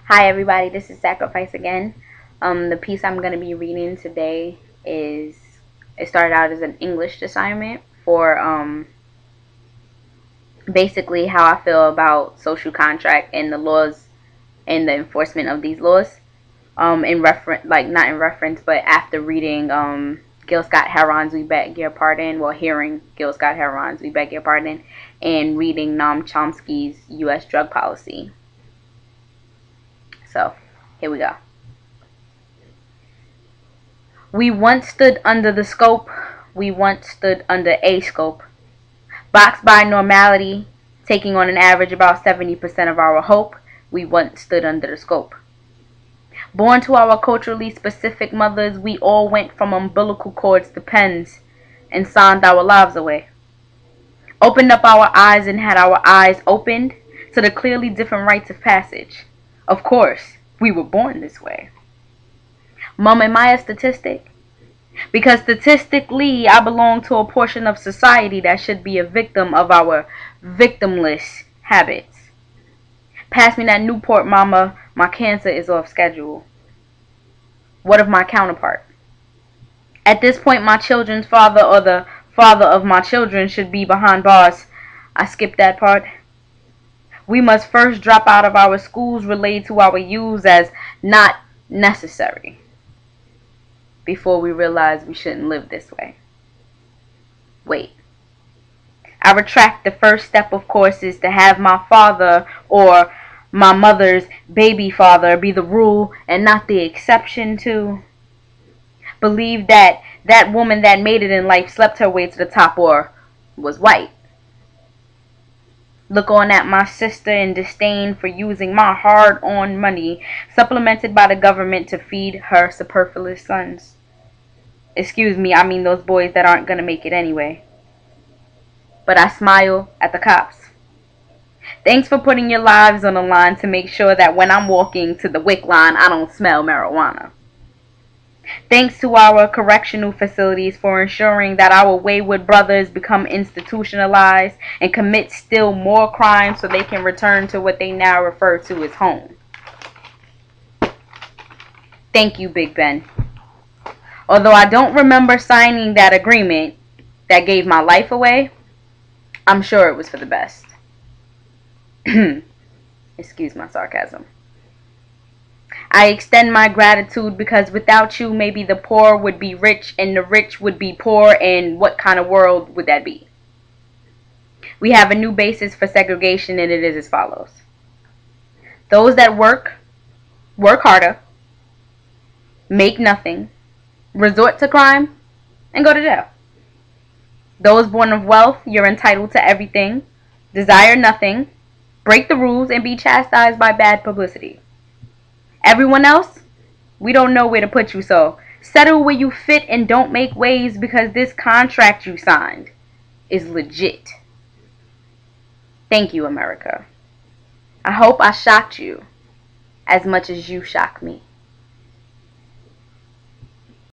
Hi everybody, this is Sacrifice again. The piece I'm going to be reading today it started out as an English assignment for basically how I feel about social contract and the laws and the enforcement of these laws. In reference, like not in reference, but after reading Gill Scott Heron's We Beg Your Pardon, well, hearing Gill Scott Heron's We Beg Your Pardon, and reading Noam Chomsky's U.S. drug policy. So, here we go. We once stood under the scope, we once stood under a scope, boxed by normality, taking on an average about 70% of our hope, we once stood under the scope. Born to our culturally specific mothers, we all went from umbilical cords to pens and signed our lives away. Opened up our eyes and had our eyes opened to the clearly different rites of passage. Of course, we were born this way. Mom, am I a statistic? Because statistically, I belong to a portion of society that should be a victim of our victimless habits. Pass me that Newport, mama. My cancer is off schedule. What of my counterpart? At this point, my children's father or the father of my children should be behind bars. I skipped that part. We must first drop out of our schools related to our youths as not necessary before we realize we shouldn't live this way. Wait. I retract. The first step, of course, is to have my father or my mother's baby father be the rule and not the exception to believe that that woman that made it in life slept her way to the top or was white. Look on at my sister in disdain for using my hard-earned money supplemented by the government to feed her superfluous sons. Excuse me, I mean those boys that aren't going to make it anyway. But I smile at the cops. Thanks for putting your lives on the line to make sure that when I'm walking to the WIC line, I don't smell marijuana. Thanks to our correctional facilities for ensuring that our wayward brothers become institutionalized and commit still more crimes so they can return to what they now refer to as home. Thank you, Big Ben. Although I don't remember signing that agreement that gave my life away, I'm sure it was for the best. Excuse my sarcasm. I extend my gratitude because without you, maybe the poor would be rich and the rich would be poor, and what kind of world would that be? We have a new basis for segregation, and it is as follows. Those that work harder, make nothing, resort to crime, and go to jail. Those born of wealth, you're entitled to everything, desire nothing, break the rules, and be chastised by bad publicity. Everyone else, we don't know where to put you, so settle where you fit and don't make waves because this contract you signed is legit. Thank you, America. I hope I shocked you as much as you shock me.